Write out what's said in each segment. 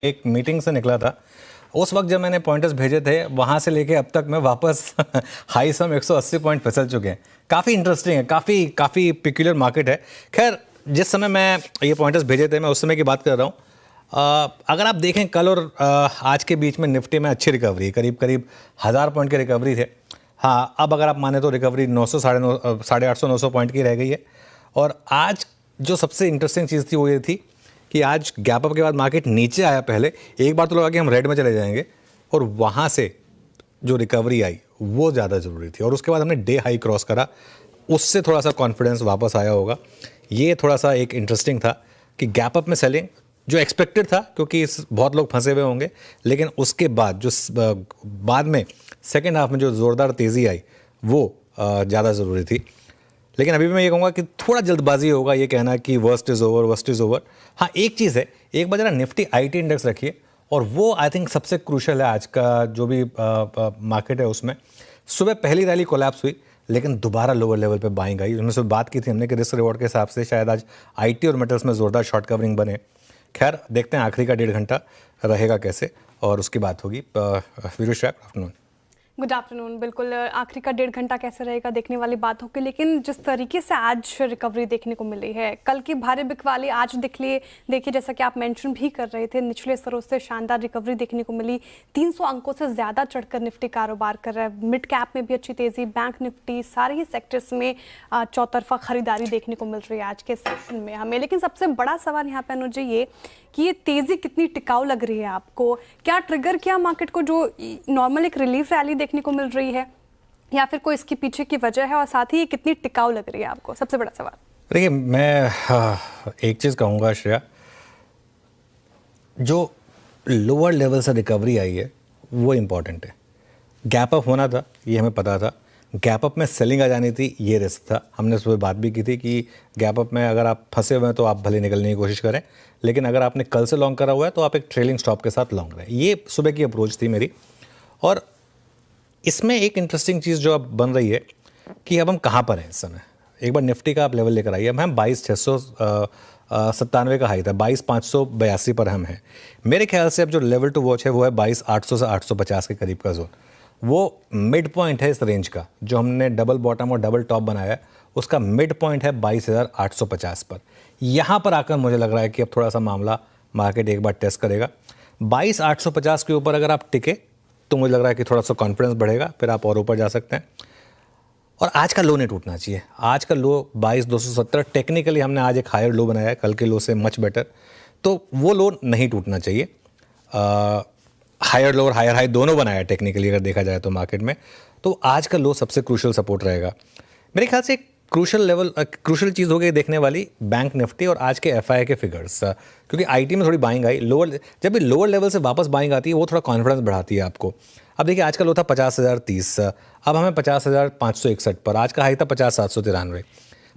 एक मीटिंग से निकला था। उस वक्त जब मैंने पॉइंटर्स भेजे थे वहाँ से लेके अब तक मैं वापस हाई सम 180 पॉइंट फिसल चुके हैं। काफ़ी इंटरेस्टिंग है, काफ़ी पिक्यूलर मार्केट है। खैर, जिस समय मैं ये पॉइंटर्स भेजे थे मैं उस समय की बात कर रहा हूँ। अगर आप देखें कल और आज के बीच में निफ्टी में अच्छी रिकवरी है, करीब करीब 1000 पॉइंट की रिकवरी थे। हाँ, अब अगर आप माने तो रिकवरी 900 साढ़े 800 900 पॉइंट की रह गई है। और आज जो सबसे इंटरेस्टिंग चीज़ थी वो ये थी कि आज गैप अप के बाद मार्केट नीचे आया। पहले एक बार तो लगा कि हम रेड में चले जाएंगे और वहाँ से जो रिकवरी आई वो ज़्यादा ज़रूरी थी। और उसके बाद हमने डे हाई क्रॉस करा, उससे थोड़ा सा कॉन्फिडेंस वापस आया होगा। ये थोड़ा सा एक इंटरेस्टिंग था कि गैप अप में सेलिंग जो एक्सपेक्टेड था, क्योंकि बहुत लोग फंसे हुए होंगे, लेकिन उसके बाद जो बाद में सेकेंड हाफ में जो ज़ोरदार तेज़ी आई वो ज़्यादा ज़रूरी थी। लेकिन अभी भी मैं ये कहूँगा कि थोड़ा जल्दबाजी होगा ये कहना कि वर्स्ट इज़ ओवर। हाँ, एक चीज़ है, एक बार जरा निफ्टी आईटी इंडेक्स रखिए और वो आई थिंक सबसे क्रूशल है आज का जो भी मार्केट है उसमें। सुबह पहली रैली कोलैप्स हुई लेकिन दोबारा लोअर लेवल पे बाइंग आई। उनमें से बात की थी हमने कि रिस्क रिवॉर्ड के हिसाब से शायद आज आईटी और मेटल्स में ज़ोरदार शॉर्ट कवरिंग बने। खैर, देखते हैं आखिरी का 1.5 घंटा रहेगा कैसे और उसकी बात होगी। वीरूष, गुड आफ्टरनून। Good afternoon. बिल्कुल, आखिरी का 1.5 घंटा कैसे रहेगा देखने वाली बात होगी, लेकिन जिस तरीके से आज रिकवरी देखने को मिली है, कल की भारी बिकवाली आज देखिए जैसा कि आप मेंशन भी कर रहे थे, निचले स्तरों से शानदार रिकवरी देखने को मिली। 300 अंकों से ज़्यादा चढ़कर निफ्टी कारोबार कर रहा है। मिड कैप में भी अच्छी तेज़ी, बैंक निफ्टी, सारे ही सेक्टर्स में चौतरफा खरीदारी देखने को मिल रही है आज के सेशन में हमें। लेकिन सबसे बड़ा सवाल यहाँ पे अनुज जी ये कि ये तेज़ी कितनी टिकाऊ लग रही है आपको? क्या ट्रिगर किया मार्केट को जो नॉर्मल एक रिलीफ रैली देखने को मिल रही है, या फिर कोई इसके पीछे की वजह है, और साथ ही ये कितनी टिकाऊ लग रही है आपको? सबसे बड़ा सवाल। देखिए, मैं एक चीज़ कहूँगा श्रेया, जो लोअर लेवल से रिकवरी आई है वो इम्पॉर्टेंट है। गैप अप होना था ये हमें पता था, गैप अप में सेलिंग आ जानी थी ये रिस्क था। हमने सुबह बात भी की थी कि गैप अप में अगर आप फंसे हुए हैं तो आप भले निकलने की कोशिश करें, लेकिन अगर आपने कल से लॉन्ग करा हुआ है तो आप एक ट्रेलिंग स्टॉप के साथ लॉन्ग रहें। ये सुबह की अप्रोच थी मेरी। और इसमें एक इंटरेस्टिंग चीज़ जो अब बन रही है कि अब हम कहाँ पर हैं इस समय। एक बार निफ्टी का आप लेवल लेकर आइए। हम 22,697 का हाई था, 22,582 पर हम हैं। मेरे ख्याल से अब जो लेवल टू वॉच है वो है 22,800 से 850 के करीब का जोन। वो मिड पॉइंट है इस रेंज का, जो हमने डबल बॉटम और डबल टॉप बनाया है उसका मिड पॉइंट है 22,850 पर। यहाँ पर आकर मुझे लग रहा है कि अब थोड़ा सा मामला मार्केट एक बार टेस्ट करेगा। 22,850 के ऊपर अगर आप टिके तो मुझे लग रहा है कि थोड़ा सा कॉन्फिडेंस बढ़ेगा, फिर आप और ऊपर जा सकते हैं। और आज का लो नहीं टूटना चाहिए। आज का लो 22,270, टेक्निकली हमने आज एक हायर लो बनाया है, कल के लो से मच बेटर, तो वो लो नहीं टूटना चाहिए। हायर लो और हायर हाई दोनों बनाया है टेक्निकली अगर देखा जाए तो मार्केट में। तो आज का लो सबसे क्रूशल सपोर्ट रहेगा मेरे ख्याल से। क्रूशल चीज़ हो गई देखने वाली बैंक निफ्टी और आज के एफआई के फिगर्स, क्योंककि आईटी में थोड़ी बाइंग आई। जब भी लोअर लेवल से वापस बाइंग आती है वो थोड़ा कॉन्फिडेंस बढ़ाती है आपको। अब देखिए, आज का लो था 50,030, अब हमें 50,561 पर। आज का हाई था 50,793।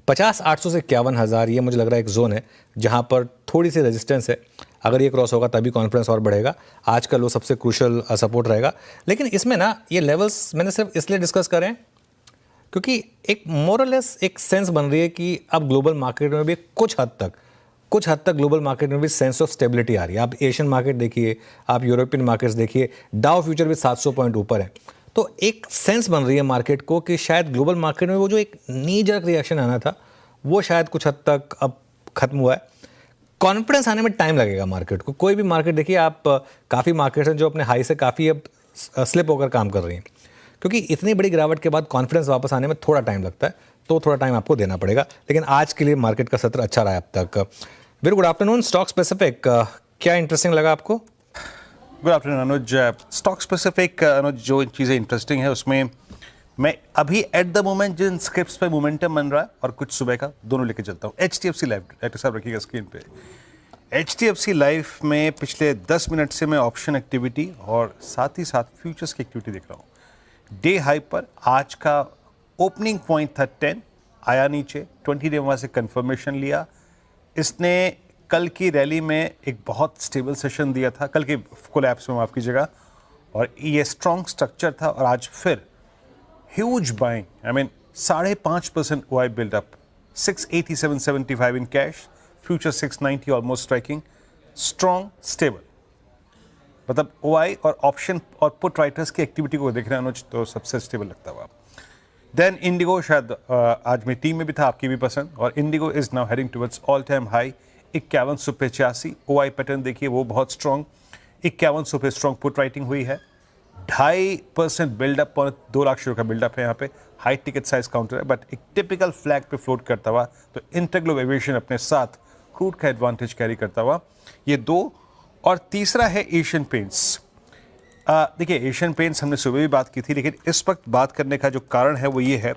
50,800 से 51,000 ये मुझे लग रहा है एक जोन है जहाँ पर थोड़ी सी रेजिस्टेंस है। अगर ये क्रॉस होगा तभी कॉन्फिडेंस और बढ़ेगा। आज का लो सबसे क्रूशल सपोर्ट रहेगा। लेकिन इसमें ना ये लेवल्स मैंने सिर्फ इसलिए डिस्कस करें क्योंकि एक मोरलेस एक सेंस बन रही है कि अब ग्लोबल मार्केट में भी कुछ हद तक ग्लोबल मार्केट में भी सेंस ऑफ स्टेबिलिटी आ रही है। आप एशियन मार्केट देखिए, आप यूरोपियन मार्केट्स देखिए, डाउ फ्यूचर भी 700 पॉइंट ऊपर है। तो एक सेंस बन रही है मार्केट को कि शायद ग्लोबल मार्केट में वो जो एक नी जर्क रिएक्शन आना था वो शायद कुछ हद तक अब खत्म हुआ है। कॉन्फिडेंस आने में टाइम लगेगा मार्केट को। कोई भी मार्केट देखिए आप, काफ़ी मार्केट्स हैं जो अपने हाई से काफ़ी अब स्लिप होकर काम कर रही हैं, क्योंकि इतनी बड़ी गिरावट के बाद कॉन्फिडेंस वापस आने में थोड़ा टाइम लगता है, तो थोड़ा टाइम आपको देना पड़ेगा। लेकिन आज के लिए मार्केट का सत्र अच्छा रहा है अब तक। Very good afternoon. Stock specific क्या इंटरेस्टिंग लगा आपको? Good afternoon Anuj. Stock specific Anuj, जो चीज़ें इंटरेस्टिंग है उसमें मैं अभी एट द मोमेंट जिन स्क्रिप्ट्स पे मोमेंटम बन रहा है और कुछ सुबह का दोनों लेके चलता हूँ। HDFC लाइफ, डायरेक्टर साहब रखिएगा स्क्रीन पे। HDFC लाइफ में पिछले 10 मिनट से मैं ऑप्शन एक्टिविटी और साथ ही साथ फ्यूचर्स की एक्टिविटी देख रहा हूँ। डे हाई पर आज का ओपनिंग पॉइंट था 10, आया नीचे, 20 डे वहाँ से कंफर्मेशन लिया। इसने कल की रैली में एक बहुत स्टेबल सेशन दिया था, कल के कोलैप्स में माफ़ कीजिएगा, और ये स्ट्रॉन्ग स्ट्रक्चर था। और आज फिर huge buying, I mean 5.5% OI buildup, 687.75 in cash, future 690 almost striking, strong stable. मतलब OI और ऑप्शन और पुट राइटर्स की एक्टिविटी को देख रहे हैं अनुज, तो सबसे स्टेबल लगता हुआ। देन इंडिगो शायद आज मेरी टीम में भी था, आपकी भी पसंद, और Indigo is now heading towards all time high 5185। OI pattern देखिए वो बहुत स्ट्रॉन्ग, 5100 पे स्ट्रॉन्ग पुट राइटिंग हुई है, 2.5% बिल्डअप, 2 लाख शेयर का बिल्डअप है यहाँ पे, हाई टिकट साइज काउंटर है, बट एक टिपिकल फ्लैग पे फ्लोट करता हुआ, तो इंटरग्लोब एविएशन अपने साथ क्रूड का एडवांटेज कैरी करता हुआ, ये 2। और तीसरा है एशियन पेंट्स। देखिए एशियन पेंट्स हमने सुबह भी बात की थी, लेकिन इस वक्त बात करने का जो कारण है वो ये है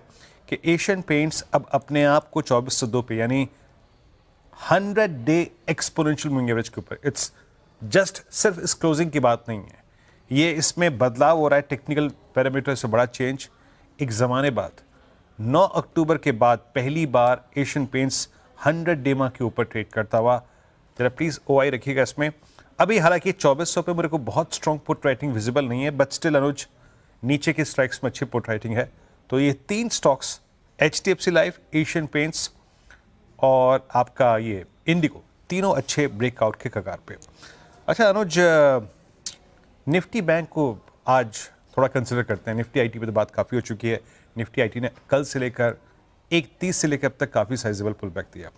कि एशियन पेंट्स अब अपने आप को 2402 पे, यानी 100 डे एक्सपोनेंशियल मूविंग एवरेज के ऊपर, इट्स जस्ट सिर्फ इस क्लोजिंग की बात नहीं है, ये इसमें बदलाव हो रहा है, टेक्निकल पैरामीटर से बड़ा चेंज। एक ज़माने बाद 9 अक्टूबर के बाद पहली बार एशियन पेंट्स 100 डे मा के ऊपर ट्रेड करता हुआ। जरा प्लीज़ OI रखिएगा इसमें। अभी हालांकि 2400 पे मेरे को बहुत स्ट्रॉन्ग पुट राइटिंग विजिबल नहीं है, बट स्टिल अनुज नीचे के स्ट्राइक्स में अच्छी पुट राइटिंग है। तो ये 3 stocks HDFC life, Asian paints और आपका ये इंडिगो, तीनों अच्छे ब्रेकआउट के कगार पे। अच्छा अनुज, निफ्टी बैंक को आज थोड़ा कंसिडर करते हैं। निफ्टी IT पे तो बात काफ़ी हो चुकी है। निफ्टी IT ने कल से लेकर 1:30 से लेकर अब तक काफ़ी साइजेबल पुल बैक दिया।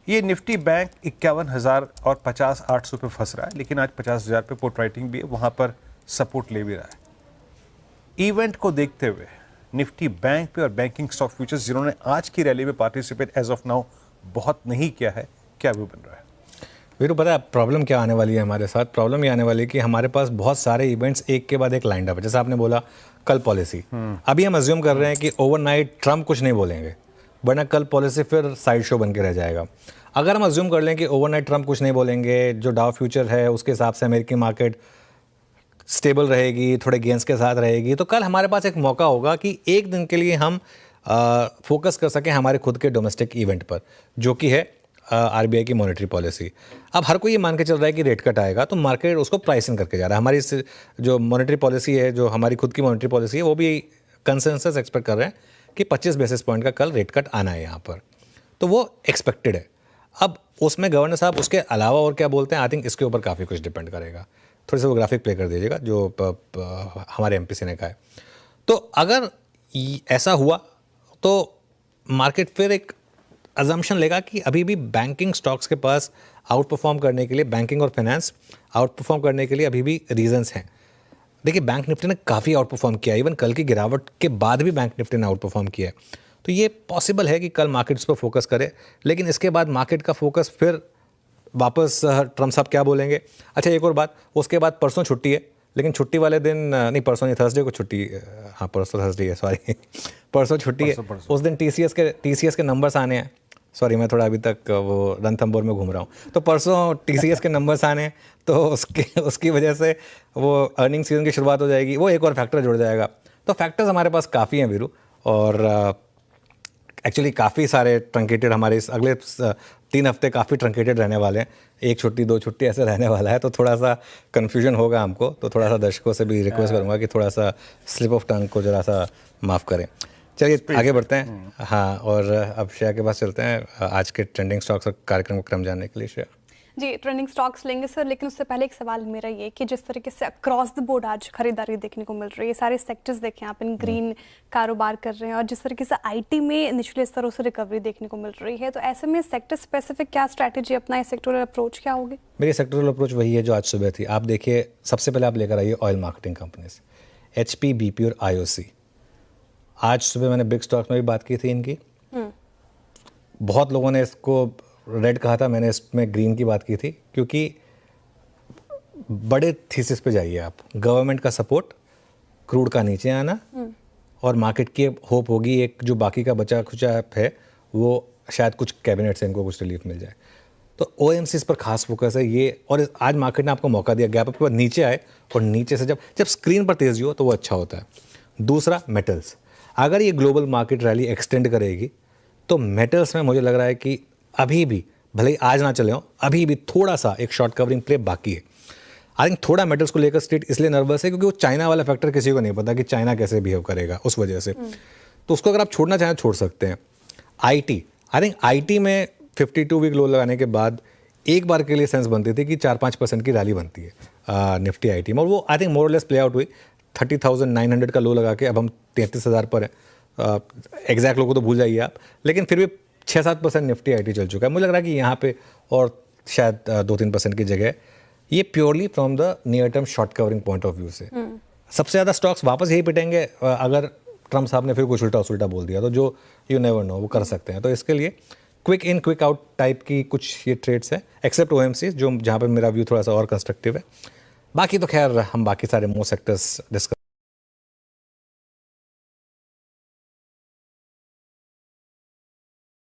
ये निफ्टी बैंक 51,000 और 50,800 पे फंस रहा है, लेकिन आज 50,000 पे पुट राइटिंग भी है, वहाँ पर सपोर्ट ले भी रहा है। इवेंट को देखते हुए निफ्टी बैंक पे और बैंकिंग स्टॉक फ्यूचर्स जिन्होंने आज की रैली में पार्टिसिपेट एज ऑफ नाउ बहुत नहीं किया है, क्या व्यू बन रहा है? वीरू, पता है प्रॉब्लम क्या आने वाली है हमारे साथ? प्रॉब्लम ये आने वाली है कि हमारे पास बहुत सारे इवेंट्स एक के बाद एक लाइंड अप है। जैसे आपने बोला कल पॉलिसी, अभी हम अज्यूम कर रहे हैं कि ओवरनाइट ट्रम्प कुछ नहीं बोलेंगे, वरना कल पॉलिसी फिर साइड शो बन के रह जाएगा। अगर हम अज्यूम कर लें कि ओवरनाइट ट्रम्प कुछ नहीं बोलेंगे, जो डाउ फ्यूचर है उसके हिसाब से अमेरिकी मार्केट स्टेबल रहेगी, थोड़े गेंस के साथ रहेगी, तो कल हमारे पास एक मौका होगा कि एक दिन के लिए हम फोकस कर सकें हमारे खुद के डोमेस्टिक इवेंट पर, जो कि है RBI की मॉनेटरी पॉलिसी। अब हर कोई ये मान के चल रहा है कि रेट कट आएगा, तो मार्केट उसको प्राइसिंग करके जा रहा है। हमारी जो मॉनेटरी पॉलिसी है, जो हमारी खुद की मॉनेटरी पॉलिसी है, वो भी कंसेंसस एक्सपेक्ट कर रहे हैं कि 25 बेसिस पॉइंट का कल रेट कट आना है यहाँ पर, तो वो एक्सपेक्टेड है। अब उसमें गवर्नर साहब उसके अलावा और क्या बोलते हैं, आई थिंक इसके ऊपर काफ़ी कुछ डिपेंड करेगा। थोड़ी सा वो ग्राफिक प्ले कर दीजिएगा जो हमारे MPC ने कहा है। तो अगर ऐसा हुआ तो मार्केट फिर एक अजम्पशन लेगा कि अभी भी बैंकिंग स्टॉक्स के पास आउट परफॉर्म करने के लिए, बैंकिंग और फाइनेंस आउट परफॉर्म करने के लिए अभी भी रीजंस हैं। देखिए बैंक निफ्टी ने काफ़ी आउट परफॉर्म किया, इवन कल की गिरावट के बाद भी बैंक निफ्टी ने आउट परफॉर्म किया है, तो ये पॉसिबल है कि कल मार्केट उस पर फोकस करे, लेकिन इसके बाद मार्केट का फोकस फिर वापस ट्रम्प साहब क्या बोलेंगे। अच्छा एक और बात, उसके बाद परसों छुट्टी है, लेकिन छुट्टी वाले दिन नहीं, परसों नहीं, थर्सडे को छुट्टी, हाँ परसों थर्सडे है, सॉरी परसों छुट्टी है। उस दिन TCS के नंबर्स आने हैं। सॉरी मैं थोड़ा अभी तक वो रणथंभौर में घूम रहा हूँ। तो परसों TCS के नंबर्स आने हैं, तो उसकी वजह से वो अर्निंग सीजन की शुरुआत हो जाएगी, वो एक और फैक्टर जुड़ जाएगा। तो फैक्टर्स हमारे पास काफ़ी हैं वीरू, और एक्चुअली काफ़ी सारे ट्रंकेटेड, हमारे इस अगले 3 हफ्ते काफ़ी ट्रंकेटेड रहने वाले हैं। 1 छुट्टी 2 छुट्टी ऐसे रहने वाला है, तो थोड़ा सा कन्फ्यूजन होगा हमको। तो थोड़ा सा दर्शकों से भी रिक्वेस्ट करूँगा कि थोड़ा सा स्लिप ऑफ टंग को जरा सा माफ़ करें। चलिए आगे बढ़ते हैं। हाँ, और अब श्रेया के पास चलते हैं आज के ट्रेंडिंग स्टॉक्स और कार्यक्रम का क्रम जानने के लिए। श्रेया जी, ट्रेंडिंग स्टॉक्स लेंगे सर, लेकिन उससे पहले एक सवाल मेरा ये कि जिस तरीके से अक्रॉस द बोर्ड आज खरीदारी देखने को मिल रही है, सारे सेक्टर्स देखें आप, इन ग्रीन कारोबार कर रहे हैं, और जिस तरीके से IT में निचले स्तरों से रिकवरी देखने को मिल रही है, तो ऐसे में सेक्टर स्पेसिफिक क्या स्ट्रैटेजी अपना, सेक्टोरल अप्रोच क्या होगी? मेरी सेक्टोरल अप्रोच वही है जो आज सुबह थी। आप देखिए, सबसे पहले आप लेकर आइए oil marketing companies, HP, BP और IOC। आज सुबह मैंने बिग स्टॉक्स में भी बात की थी इनकी, बहुत लोगों ने इसको रेड कहा था, मैंने इसमें ग्रीन की बात की थी, क्योंकि बड़े थीसिस पे जाइए आप। गवर्नमेंट का सपोर्ट, क्रूड का नीचे आना, और मार्केट की होप होगी एक जो बाकी का बचा खुचा है वो शायद कुछ कैबिनेट से इनको कुछ रिलीफ मिल जाए। तो OMCs पर खास फोकस है ये, और आज मार्केट ने आपको मौका दिया, गैप अप के बाद नीचे आए, और नीचे से जब स्क्रीन पर तेजी हो तो वो अच्छा होता है। दूसरा मेटल्स, अगर ये ग्लोबल मार्केट रैली एक्सटेंड करेगी तो मेटल्स में मुझे लग रहा है कि अभी भी, भले ही आज ना चले हो, अभी भी थोड़ा सा एक शॉर्ट कवरिंग प्ले बाकी है। आई थिंक थोड़ा मेटल्स को लेकर स्ट्रीट इसलिए नर्वस है क्योंकि वो चाइना वाला फैक्टर किसी को नहीं पता कि चाइना कैसे बिहेव करेगा, उस वजह से। तो उसको अगर आप छोड़ना चाहें छोड़ सकते हैं। IT, आई थिंक IT में 52 वीक लो लगाने के बाद एक बार के लिए सेंस बनती थी कि 4-5% की रैली बनती है निफ्टी आईटी में, और वो I think more less play out हुई। 30,900 का लो लगा के अब हम 33,000 पर हैं। एग्जैक्ट लोगों को तो भूल जाइए आप, लेकिन फिर भी 6-7% निफ्टी आईटी चल चुका है। मुझे लग रहा है कि यहाँ पे और शायद 2-3% की जगह, ये purely from the near term short covering point of view से। सबसे ज़्यादा स्टॉक्स वापस यही पिटेंगे अगर ट्रम्प साहब ने फिर कुछ उल्टा सुल्टा बोल दिया, तो जो यू नेवर नो वो कर सकते हैं। तो इसके लिए quick in quick out type की कुछ ये ट्रेड्स है, एक्सेप्ट ओएमसी जो जहाँ पर मेरा व्यू थोड़ा सा और कंस्ट्रक्टिव है। बाकी तो खैर हम बाकी सारे मोर सेक्टर्स डिस्कस